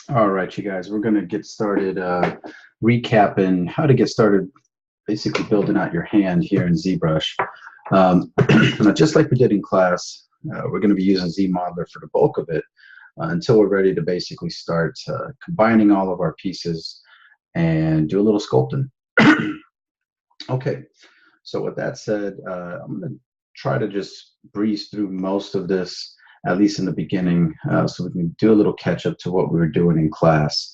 All right, you guys, we're going to get started recapping how to get started basically building out your hand here in ZBrush. Now, just like we did in class, we're going to be using ZModeler for the bulk of it until we're ready to basically start combining all of our pieces and do a little sculpting. Okay, so with that said, I'm going to try to just breeze through most of this, at least in the beginning, so we can do a little catch up to what we were doing in class.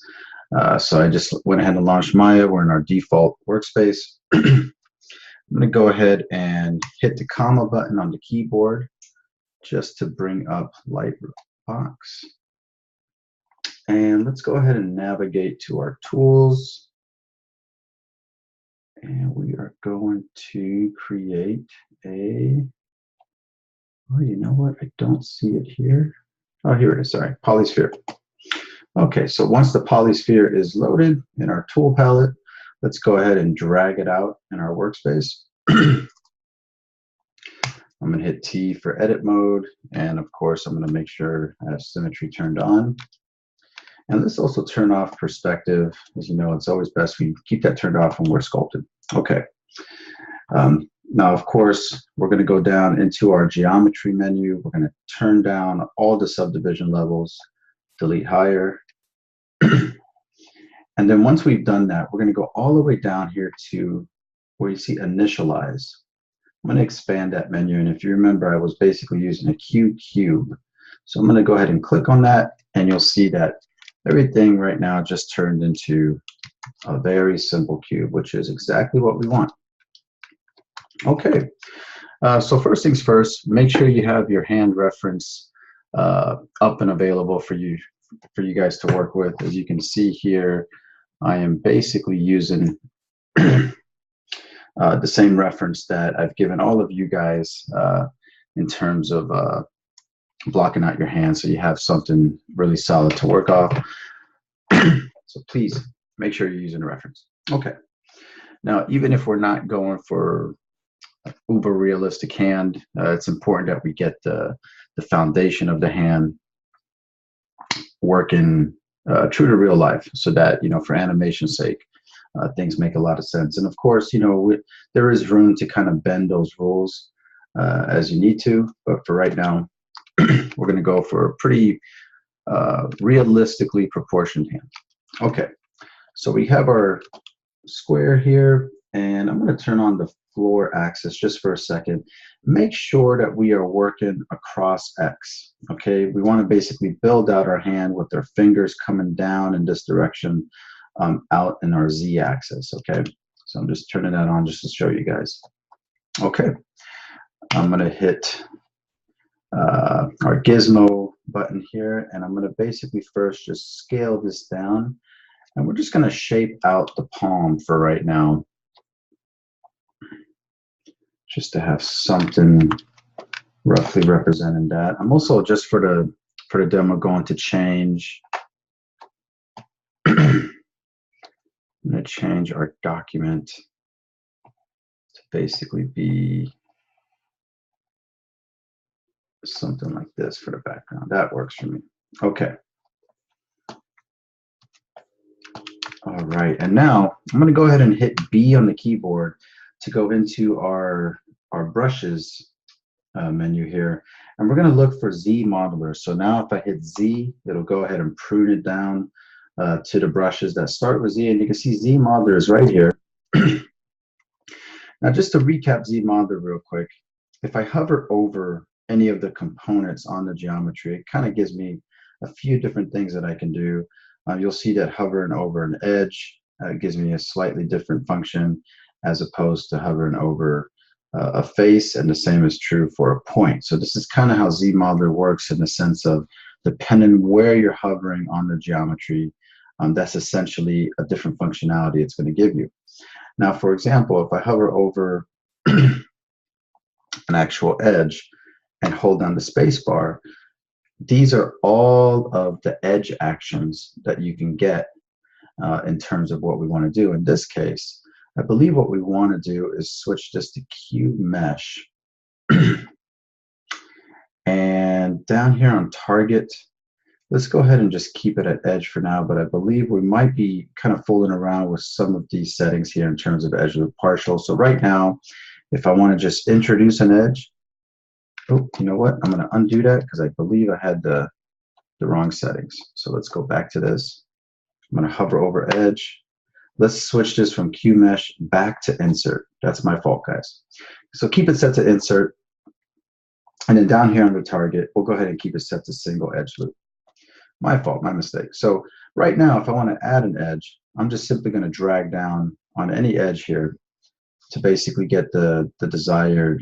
So I just went ahead and launched Maya. We're in our default workspace. I'm going to go ahead and hit the comma button on the keyboard just to bring up Lightbox. And let's go ahead and navigate to our tools. And we are going to create a, oh, you know what? I don't see it here. Oh, here it is. Sorry, Polysphere. Okay, so once the Polysphere is loaded in our tool palette, let's go ahead and drag it out in our workspace. I'm going to hit T for edit mode, and of course, I'm going to make sure I have symmetry turned on. And let's also turn off perspective. As you know, it's always best we keep that turned off when we're sculpted. Okay. Now, of course, we're going to go down into our geometry menu. We're going to turn down all the subdivision levels, delete higher. And then once we've done that, we're going to go all the way down here to where you see initialize. I'm going to expand that menu. And if you remember, I was basically using a Q cube. So I'm going to go ahead and click on that, and you'll see that everything right now just turned into a very simple cube, which is exactly what we want. Okay, so first things first, make sure you have your hand reference up and available for you guys to work with. As you can see here, I am basically using the same reference that I've given all of you guys in terms of blocking out your hand, so you have something really solid to work off. So please make sure you're using a reference. Okay. Now, even if we're not going for uber realistic hand, it's important that we get the foundation of the hand working true to real life, so that, you know, for animation's sake, things make a lot of sense. And of course, you know, there is room to kind of bend those rules as you need to, but for right now, we're going to go for a pretty realistically proportioned hand. Okay, so we have our square here, and I'm going to turn on the floor axis just for a second. Make sure that we are working across X. Okay, we want to basically build out our hand with our fingers coming down in this direction, out in our Z axis. Okay, so I'm just turning that on just to show you guys. Okay, I'm going to hit our gizmo button here, and I'm going to basically first just scale this down, and we're just going to shape out the palm for right now, just to have something roughly representing that. I'm also, just for the demo, going to change I'm going to change our document to basically be something like this for the background. That works for me. Okay. All right, and now I'm going to go ahead and hit B on the keyboard to go into our brushes menu here, and we're going to look for ZModeler. So now if I hit Z, it'll go ahead and prune it down to the brushes that start with Z, and you can see ZModeler is right here. Now, just to recap ZModeler real quick, if I hover over any of the components on the geometry, it kind of gives me a few different things that I can do. You'll see that hovering over an edge gives me a slightly different function as opposed to hovering over a face, and the same is true for a point. So this is kind of how ZModeler works, in the sense of, depending where you're hovering on the geometry, that's essentially a different functionality it's going to give you. Now, for example, if I hover over an actual edge and hold down the space bar, these are all of the edge actions that you can get in terms of what we want to do. In this case, I believe what we want to do is switch this to cube mesh. And down here on target, Let's go ahead and just keep it at edge for now, but I believe we might be kind of fooling around with some of these settings here in terms of edge loop partial. So right now, if I want to just introduce an edge, oh, you know what? I'm going to undo that because I believe I had the wrong settings. So let's go back to this. I'm going to hover over edge. Let's switch this from QMesh back to insert. That's my fault, guys. So keep it set to insert. And then down here under target, we'll go ahead and keep it set to single edge loop. My fault, my mistake. So right now, if I want to add an edge, I'm just simply going to drag down on any edge here to basically get the desired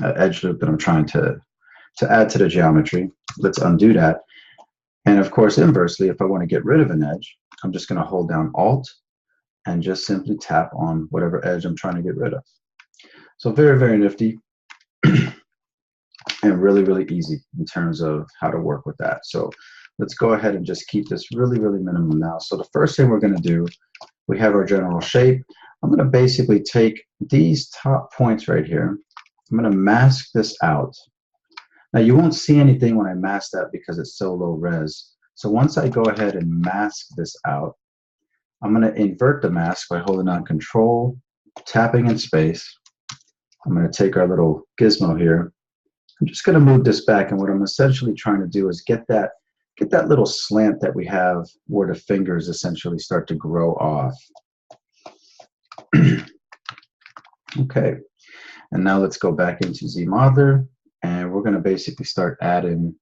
edge loop that I'm trying to add to the geometry. Let's undo that. And of course, inversely, if I want to get rid of an edge, I'm just going to hold down Alt and just simply tap on whatever edge I'm trying to get rid of. So very, very nifty and really, really easy in terms of how to work with that. So let's go ahead and just keep this really, really minimum now. So the first thing we're going to do, we have our general shape. I'm going to basically take these top points right here. I'm going to mask this out. Now you won't see anything when I mask that because it's so low res. So once I go ahead and mask this out, I'm going to invert the mask by holding on Control, tapping in space. I'm going to take our little gizmo here. I'm just going to move this back, and what I'm essentially trying to do is get that little slant that we have where the fingers essentially start to grow off. Okay, and now let's go back into ZModeler, and we're going to basically start adding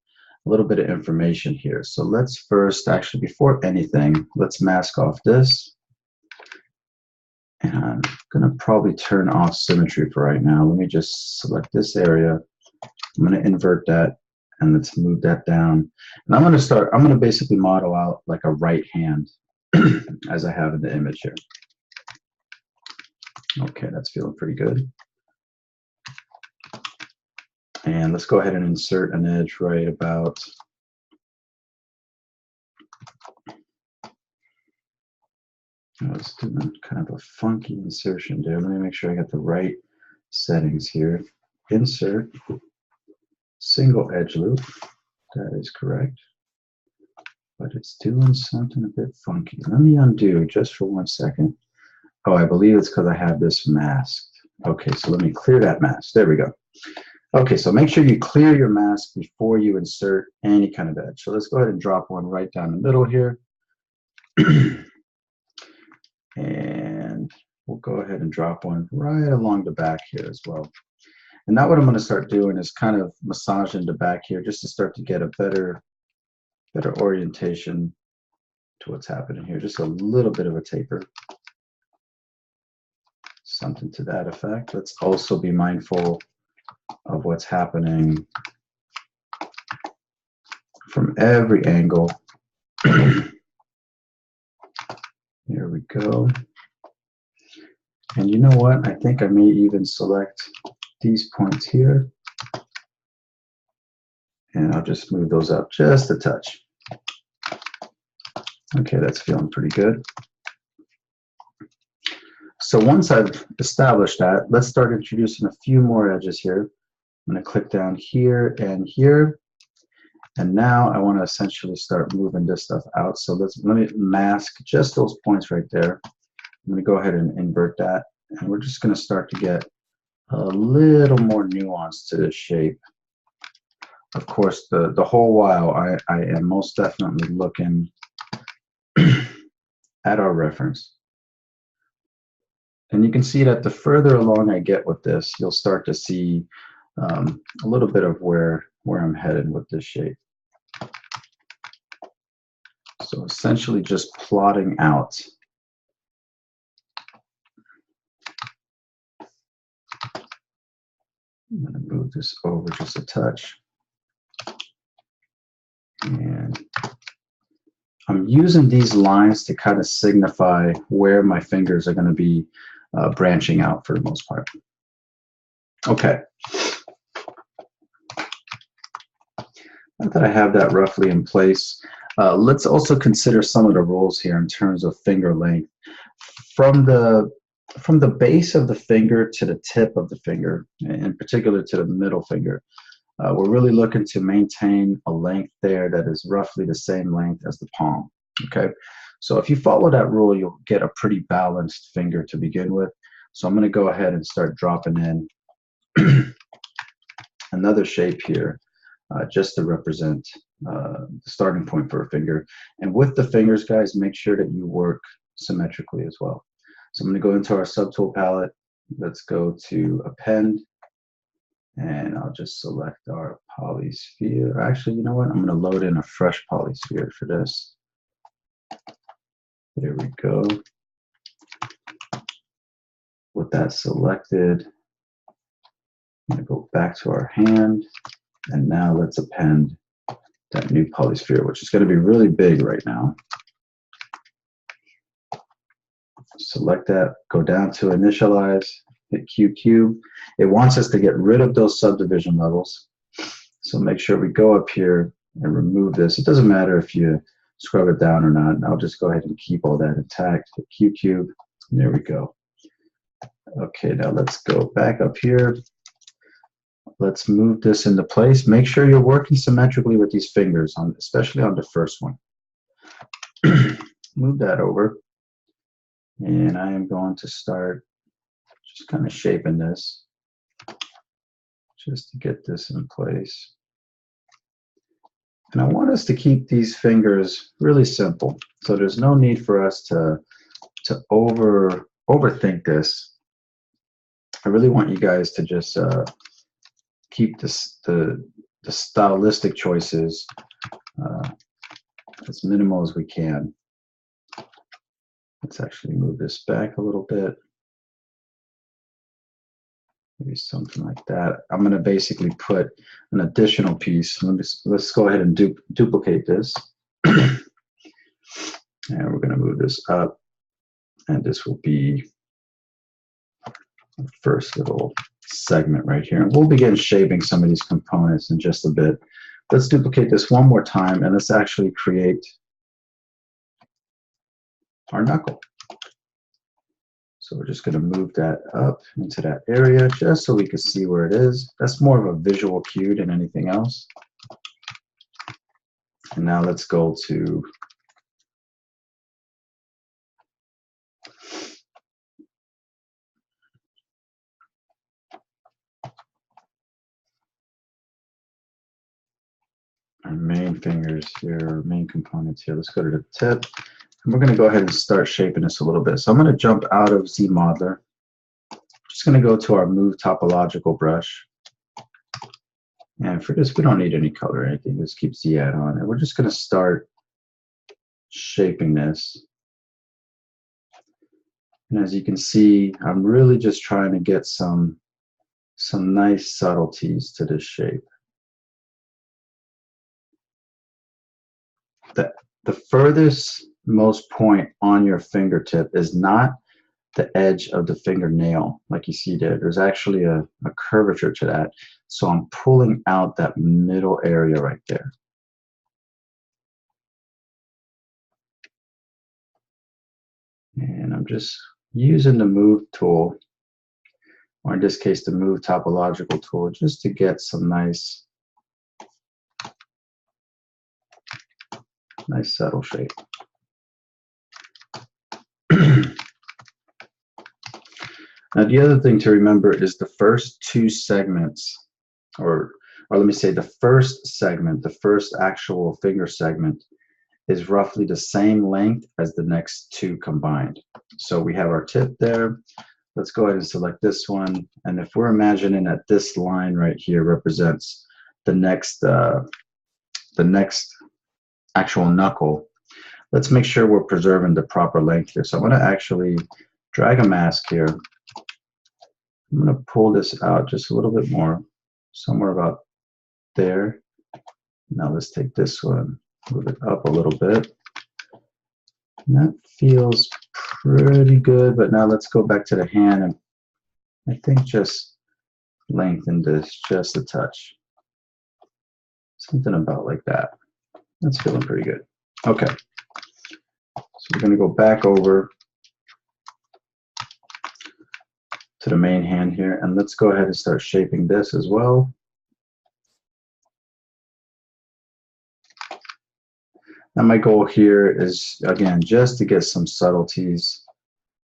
a little bit of information here. So let's first, actually before anything, let's mask off this. And I'm going to probably turn off symmetry for right now. Let me just select this area. I'm going to invert that, and let's move that down. And I'm going to basically model out like a right hand as I have in the image here. Okay, that's feeling pretty good. And let's go ahead and insert an edge right about I was doing kind of a funky insertion there. Let me make sure I got the right settings here. Insert, single edge loop. That is correct. But it's doing something a bit funky. Let me undo just for 1 second. Oh, I believe it's because I have this masked. Okay, so let me clear that mask. There we go. Okay, so make sure you clear your mask before you insert any kind of edge. So let's go ahead and drop one right down the middle here. And we'll go ahead and drop one right along the back here as well. And now what I'm going to start doing is kind of massaging the back here just to start to get a better orientation to what's happening here. Just a little bit of a taper. Something to that effect. Let's also be mindful of what's happening from every angle. Here we go. And you know what? I think I may even select these points here. And I'll just move those up just a touch. Okay, that's feeling pretty good. So once I've established that, let's start introducing a few more edges here. I'm going to click down here and here. And now I want to essentially start moving this stuff out. So let me mask just those points right there. I'm going to go ahead and invert that. And we're just going to start to get a little more nuance to this shape. Of course, the whole while I am most definitely looking at our reference. And you can see that the further along I get with this, you'll start to see a little bit of where I'm headed with this shape. So essentially just plotting out. I'm going to move this over just a touch. And I'm using these lines to kind of signify where my fingers are going to be branching out for the most part. Okay. Now that I have that roughly in place, let's also consider some of the rules here in terms of finger length. From the base of the finger to the tip of the finger, in particular to the middle finger, We're really looking to maintain a length there that is roughly the same length as the palm, okay? So if you follow that rule, you'll get a pretty balanced finger to begin with. So I'm going to go ahead and start dropping in another shape here, just to represent the starting point for a finger. And with the fingers, guys, make sure that you work symmetrically as well. So I'm going to go into our subtool palette. Let's go to Append, and I'll just select our polysphere. Actually, you know what? I'm going to load in a fresh polysphere for this. There we go. With that selected, I'm going to go back to our hand, and now let's append that new polysphere, which is going to be really big right now. Select that, go down to initialize, hit Q cube. It wants us to get rid of those subdivision levels. So make sure we go up here and remove this. It doesn't matter if you scrub it down or not. I'll just go ahead and keep all that intact. Hit Q cube. There we go. Okay, now let's go back up here. Let's move this into place. Make sure you're working symmetrically with these fingers, especially on the first one. Move that over. And I am going to start just kind of shaping this just to get this in place. And I want us to keep these fingers really simple. So there's no need for us to overthink this. I really want you guys to just keep the stylistic choices as minimal as we can. Let's actually move this back a little bit. Maybe something like that. I'm going to basically put an additional piece. Let's go ahead and duplicate this. And we're going to move this up. And this will be the first little segment right here. And we'll begin shaping some of these components in just a bit. Let's duplicate this one more time, and let's actually create our knuckle. So we're just going to move that up into that area just so we can see where it is. That's more of a visual cue than anything else. And now let's go to our main fingers here, main components here. Let's go to the tip. And we're going to go ahead and start shaping this a little bit. So I'm going to jump out of ZModeler. Just going to go to our Move Topological brush. And for this, we don't need any color or anything. Just keep Z add on. And we're just going to start shaping this. And as you can see, I'm really just trying to get some nice subtleties to this shape. The furthest most point on your fingertip is not the edge of the fingernail like you see there. There's actually a curvature to that. So I'm pulling out that middle area right there. And I'm just using the Move tool, or in this case the Move Topological tool, just to get some nice subtle shape. Now the other thing to remember is the first two segments, or let me say the first segment, the first actual finger segment is roughly the same length as the next two combined. So we have our tip there. Let's go ahead and select this one. And if we're imagining that this line right here represents the next actual knuckle, let's make sure we're preserving the proper length here. So I'm going to actually drag a mask here. I'm going to pull this out just a little bit more, somewhere about there. Now let's take this one, move it up a little bit. And that feels pretty good, but now let's go back to the hand and I think just lengthen this just a touch. Something about like that. That's feeling pretty good. Okay. So we're going to go back over to the main hand here, and let's go ahead and start shaping this as well. Now my goal here is, again, just to get some subtleties.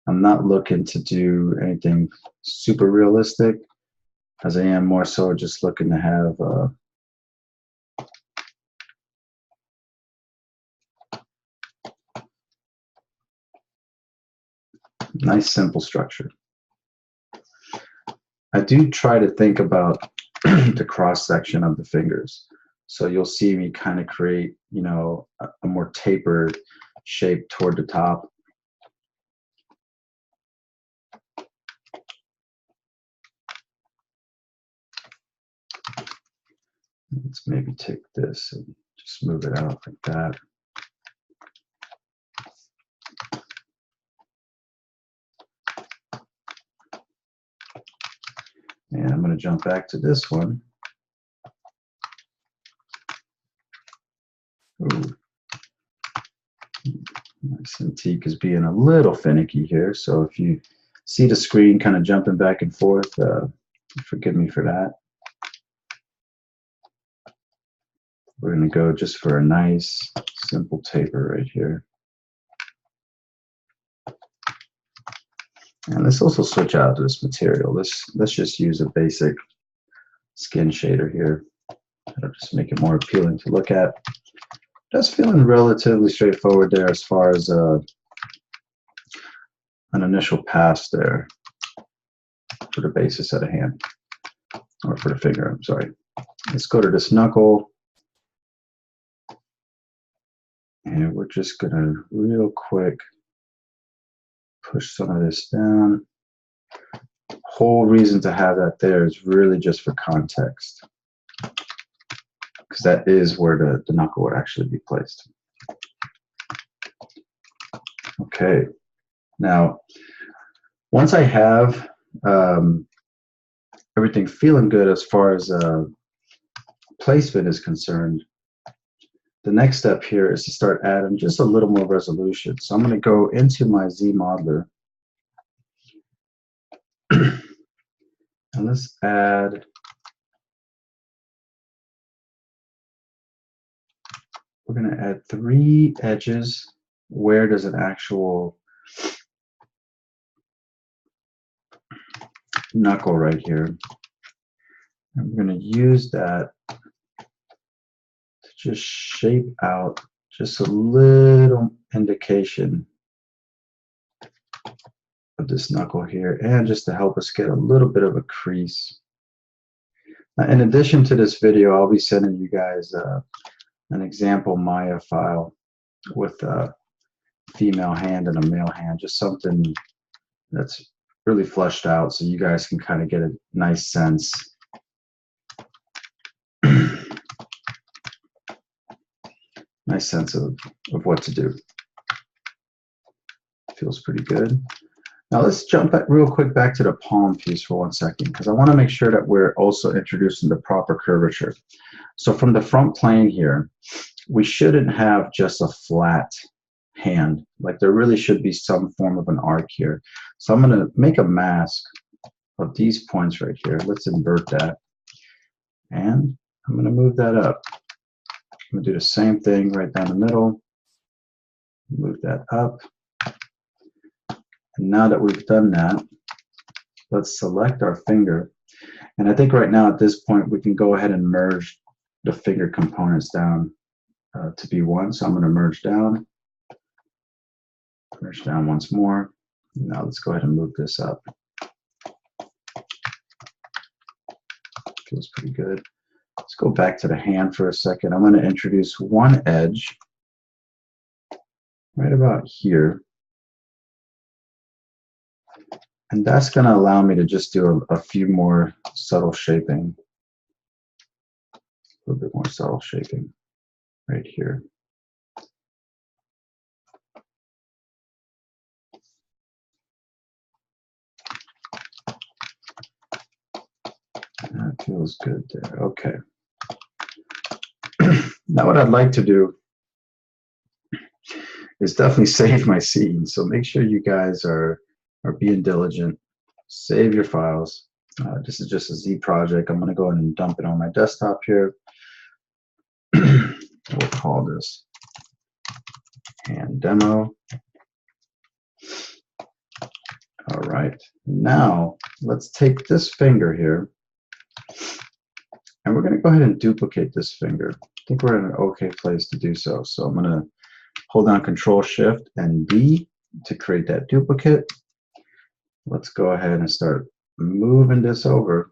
I'm not looking to do anything super realistic, as I am more so just looking to have nice simple structure. I do try to think about the cross section of the fingers. So you'll see me kind of create, you know, a more tapered shape toward the top. Let's maybe take this and just move it out like that. And I'm going to jump back to this one. Ooh. My Cintiq is being a little finicky here, so if you see the screen kind of jumping back and forth, forgive me for that. We're going to go just for a nice, simple taper right here. And let's also switch out to this material. Let's just use a basic skin shader here. That'll just make it more appealing to look at. Just feeling relatively straightforward there as far as an initial pass there for the basis of the hand, or for the finger, I'm sorry. Let's go to this knuckle. And we're just gonna real quick push some of this down. Whole reason to have that there is really just for context, because that is where the knuckle would actually be placed. Okay, now once I have everything feeling good as far as placement is concerned, the next step here is to start adding just a little more resolution. So I'm going to go into my Z modeler. And let's add, we're going to add 3 edges where there's an actual knuckle right here. And we're going to use that to just shape out just a little indication of this knuckle here, and just to help us get a little bit of a crease. Now, in addition to this video, I'll be sending you guys an example Maya file with a female hand and a male hand, just something that's really fleshed out so you guys can kind of get a nice sense of what to do. Feels pretty good. Now let's jump back real quick back to the palm piece for 1 second, because I want to make sure that we're also introducing the proper curvature. So from the front plane here, we shouldn't have just a flat hand. Like, there really should be some form of an arc here. So I'm going to make a mask of these points right here. Let's invert that. And I'm going to move that up. I'm going to do the same thing right down the middle. Move that up. And now that we've done that, let's select our finger. And I think right now at this point, we can go ahead and merge the finger components down to be one. So I'm going to merge down once more. Now let's go ahead and move this up. Feels pretty good. Let's go back to the hand for a second. I'm going to introduce one edge right about here. And that's going to allow me to just do a few more subtle shaping. A little bit more subtle shaping right here. That feels good there. Okay. Now what I'd like to do is definitely save my scene. So make sure you guys are being diligent. Save your files. This is just a Z project. I'm going to go ahead and dump it on my desktop here. We'll call this hand demo. All right, now let's take this finger here and we're going to go ahead and duplicate this finger. I think we're in an okay place to do so. So I'm going to hold down Control Shift and D to create that duplicate. Let's go ahead and start moving this over.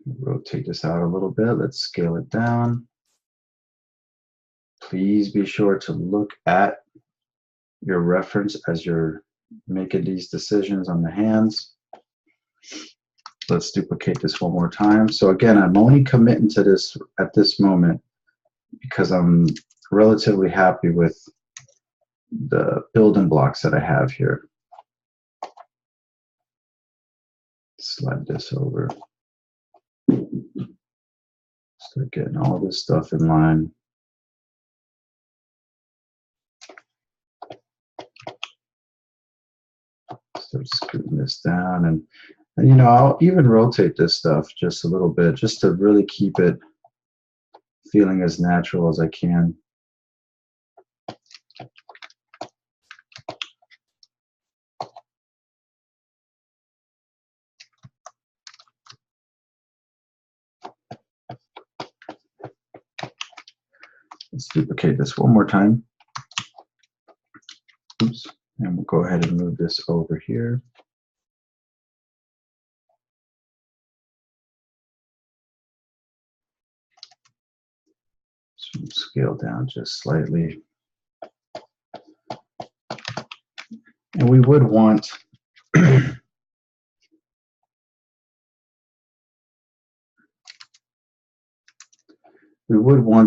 Rotate this out a little bit. Let's scale it down. Please be sure to look at your reference as you're making these decisions on the hands. Let's duplicate this one more time. So again, I'm only committing to this at this moment because I'm relatively happy with the building blocks that I have here. Slide this over. Start getting all this stuff in line. Start scooting this down, and you know, I'll even rotate this stuff just a little bit, just to really keep it feeling as natural as I can. Let's duplicate this one more time. Oops. And we'll go ahead and move this over here. So scale down just slightly. And we would want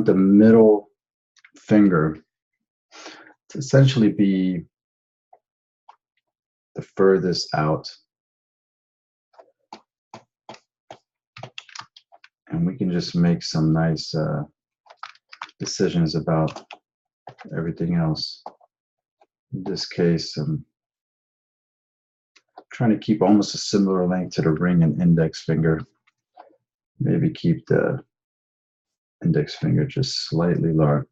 the middle finger to essentially be the furthest out. And we can just make some nice decisions about everything else. In this case, I'm trying to keep almost a similar length to the ring and index finger. Maybe keep the index finger just slightly larger.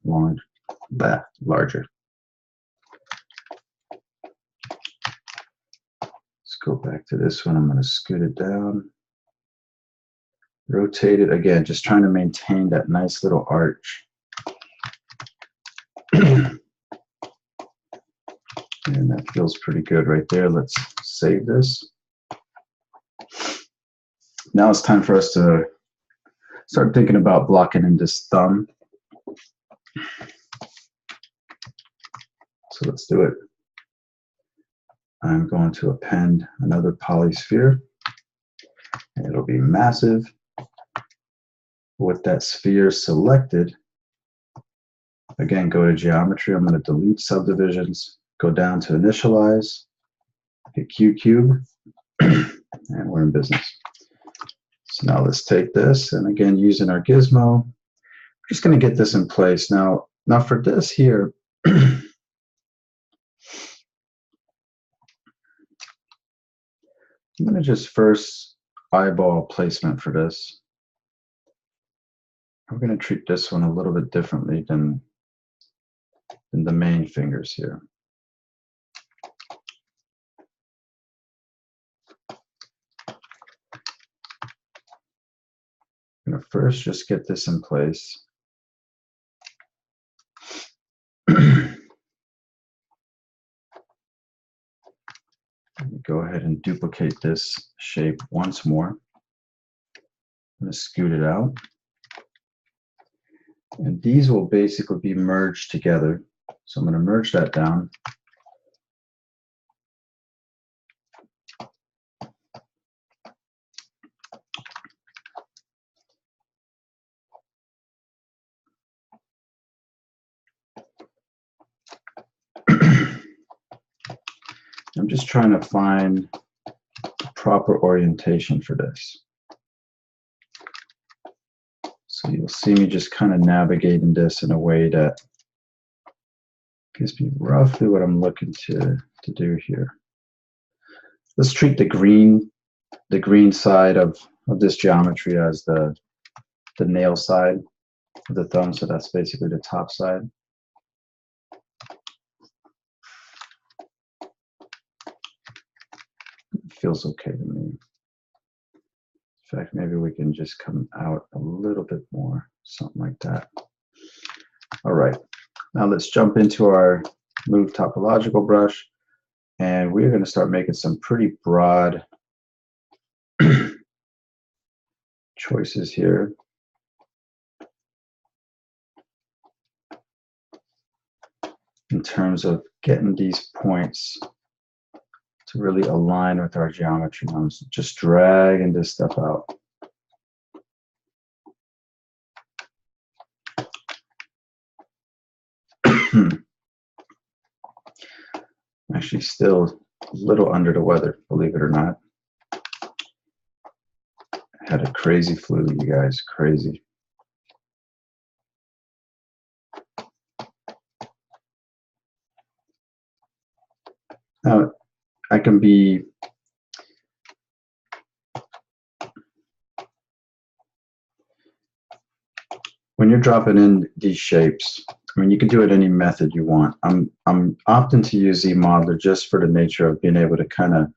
Let's go back to this one. I'm going to scoot it down. Rotate it again, just trying to maintain that nice little arch. And that feels pretty good right there. Let's save this. Now it's time for us to start thinking about blocking in this thumb. So let's do it. I'm going to append another polysphere. And it'll be massive. With that sphere selected, again, go to geometry. I'm going to delete subdivisions, go down to initialize, hit Q cube, and we're in business. So now let's take this, and again, using our gizmo, we're just going to get this in place. Now for this here, I'm going to just first eyeball placement for this. I'm going to treat this one a little bit differently than the main fingers here. I'm going to first just get this in place. Go ahead and duplicate this shape once more. I'm going to scoot it out. And these will basically be merged together. So I'm going to merge that down. I'm just trying to find proper orientation for this. So you'll see me just kind of navigating this in a way that gives me roughly what I'm looking to do here. Let's treat the green side of this geometry as the nail side. of the thumb, so that's basically the top side. It feels okay to me. In fact, maybe we can just come out a little bit more, something like that. All right, now let's jump into our Move Topological brush, and we're going to start making some pretty broad choices here. In terms of getting these points to really align with our geometry. I'm just dragging this stuff out. Actually still a little under the weather, believe it or not. I had a crazy flu, you guys, crazy. Now, I can be when you're dropping in these shapes, I mean, you can do it any method you want. I'm opting to use ZModeler just for the nature of being able to kind of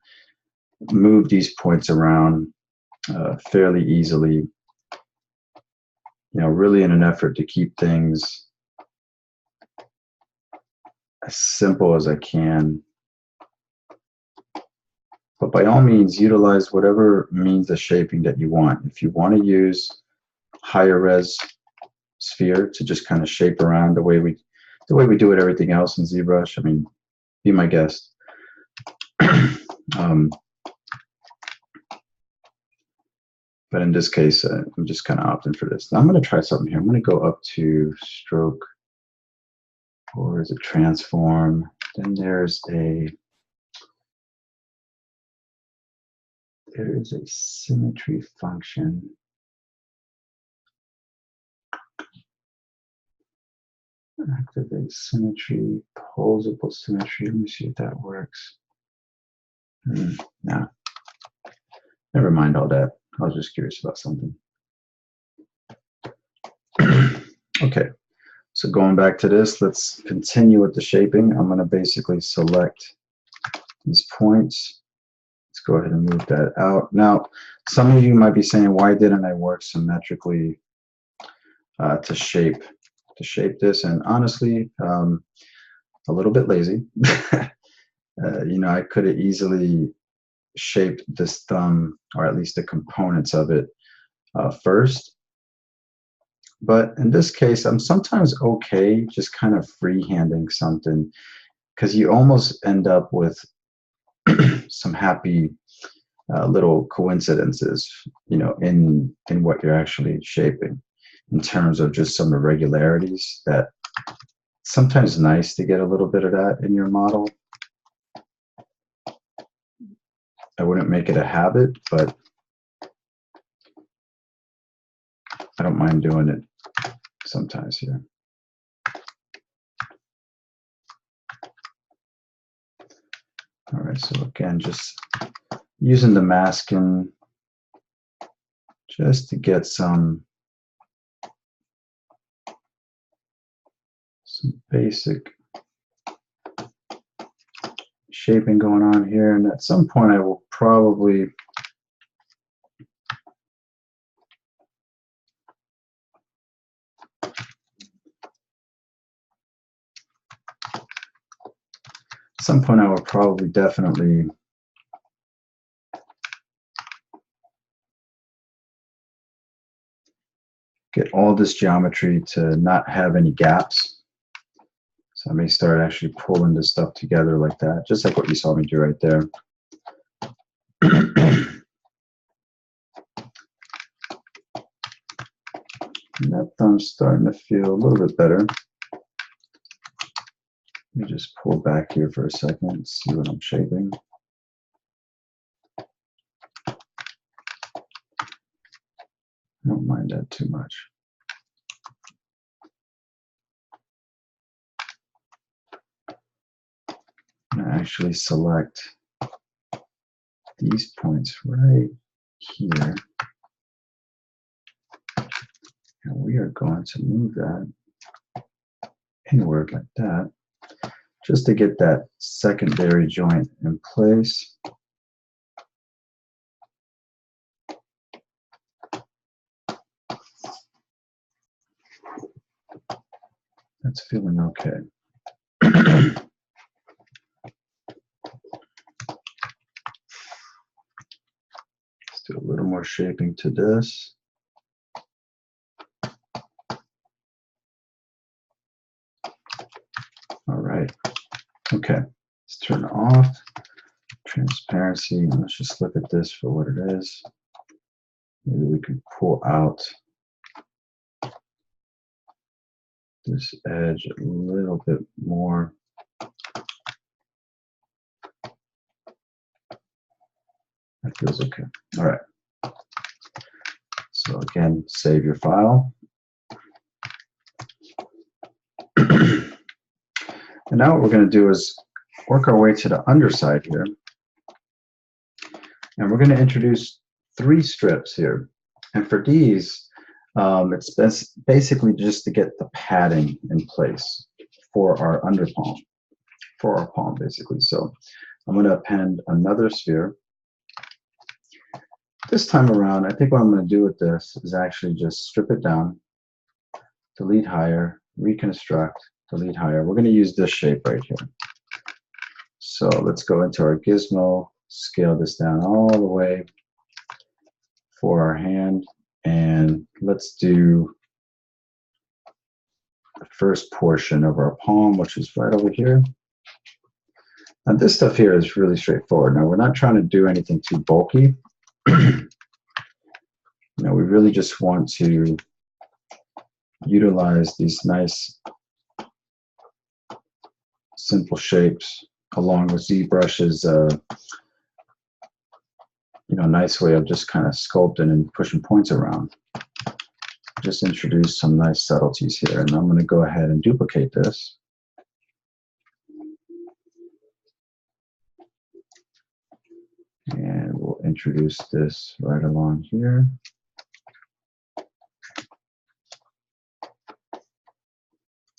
move these points around fairly easily. You know, really in an effort to keep things as simple as I can. But by all means, utilize whatever means of shaping that you want. If you want to use higher res sphere to just kind of shape around the way we do it everything else in ZBrush, I mean, be my guest. But in this case, I'm just kind of opting for this. Now I'm going to try something here. I'm going to go up to stroke, or is it transform? Then there's a symmetry function. Activate symmetry, posable symmetry. Let me see if that works. Nah, never mind all that. I was just curious about something. Okay, so going back to this, let's continue with the shaping. I'm going to basically select these points. Let's go ahead and move that out. Now, some of you might be saying, why didn't I work symmetrically to shape this? And honestly, a little bit lazy. You know, I could have easily shaped this thumb, or at least the components of it, first. But in this case, I'm sometimes okay just kind of freehanding something, because you almost end up with some happy little coincidences, you know, in what you're actually shaping, in terms of just some irregularities that sometimes nice to get a little bit of that in your model. I wouldn't make it a habit, but I don't mind doing it sometimes here. All right, so again, just using the masking just to get some basic shaping going on here, and at some point I will probably definitely get all this geometry to not have any gaps. So I may start actually pulling this stuff together like that, just like what you saw me do right there. And that thumb's starting to feel a little bit better. Let me just pull back here for a second and see what I'm shaping. I don't mind that too much. I'm going to actually select these points right here. And we are going to move that inward like that, just to get that secondary joint in place. That's feeling okay. Let's do a little more shaping to this. All right. Okay. Let's turn off transparency. Let's just look at this for what it is. Maybe we can pull out this edge a little bit more. That feels okay. All right. So again, save your file. And now what we're going to do is work our way to the underside here. And we're going to introduce 3 strips here. And for these, it's basically just to get the padding in place for our underpalm, for our palm basically. So I'm going to append another sphere. This time around, I think what I'm going to do with this is actually just strip it down, delete higher, reconstruct, delete higher. We're going to use this shape right here. So let's go into our gizmo, scale this down all the way for our hand, and let's do the first portion of our palm, which is right over here. Now this stuff here is really straightforward. Now we're not trying to do anything too bulky. We really just want to utilize these nice simple shapes along with ZBrush is nice way of just kind of sculpting and pushing points around. Just introduce some nice subtleties here, and I'm going to go ahead and duplicate this. And we'll introduce this right along here.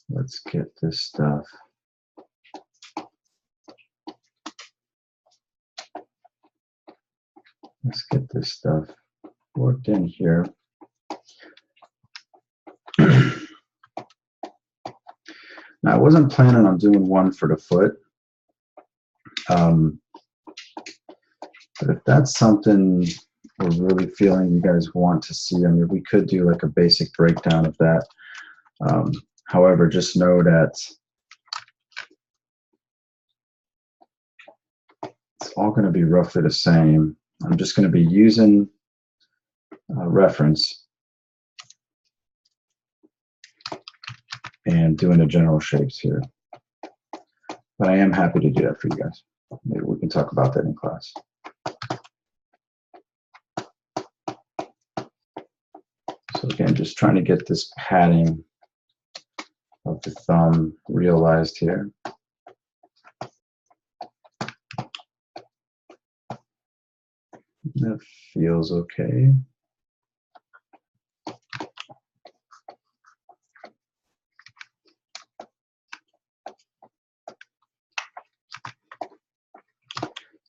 Let's get this stuff worked in here. Now, I wasn't planning on doing one for the foot. But if that's something we're really feeling you guys want to see, I mean, we could do like a basic breakdown of that. However, just know that it's all going to be roughly the same. I'm just going to be using reference and doing the general shapes here. But I am happy to do that for you guys. Maybe we can talk about that in class. So again, just trying to get this padding of the thumb realized here. That feels okay.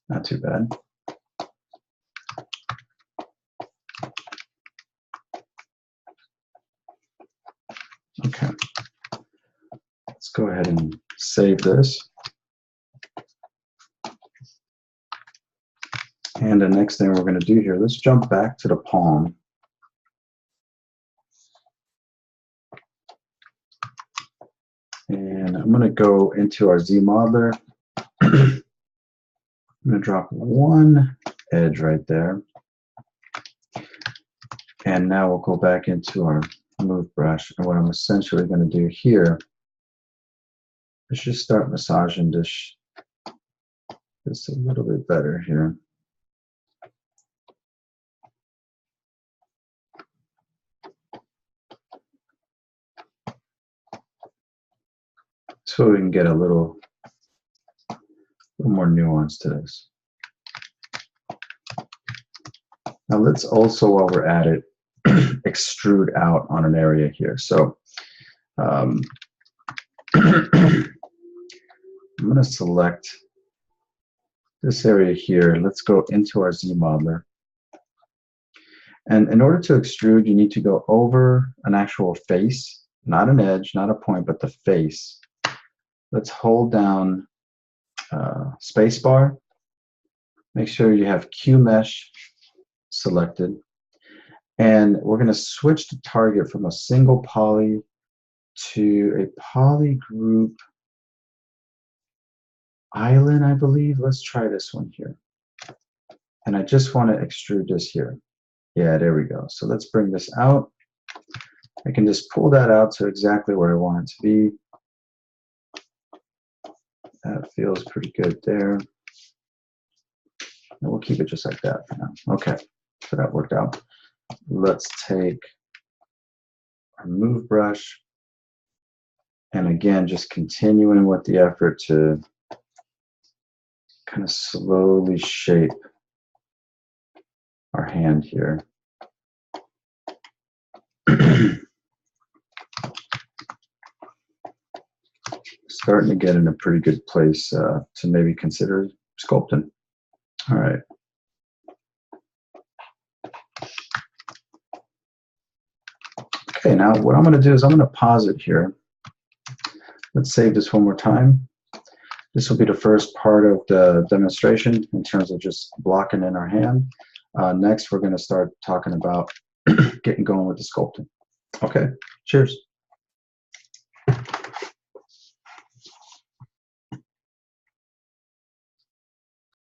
Not too bad. Okay. Let's go ahead and save this. And the next thing we're going to do here, let's jump back to the palm. And I'm going to go into our ZModeler. I'm going to drop one edge right there. And now we'll go back into our move brush. And what I'm essentially going to do here is just start massaging this a little bit better here. So we can get a little more nuance to this. Now let's also, while we're at it, extrude out on an area here. So I'm going to select this area here. Let's go into our Z modeler. And in order to extrude, you need to go over an actual face, not an edge, not a point, but the face. Let's hold down spacebar. Make sure you have QMesh selected. And we're going to switch the target from a single poly to a poly group island, I believe. Let's try this one here. And I just want to extrude this here. Yeah, there we go. So let's bring this out. I can just pull that out to exactly where I want it to be. That feels pretty good there. And we'll keep it just like that for now. Okay, so that worked out. Let's take our move brush. And again, just continuing with the effort to kind of slowly shape our hand here. Starting to get in a pretty good place to maybe consider sculpting. All right. Okay, now what I'm going to do is I'm going to pause it here. Let's save this one more time. This will be the first part of the demonstration in terms of just blocking in our hand. Next, we're going to start talking about getting going with the sculpting. Okay, cheers.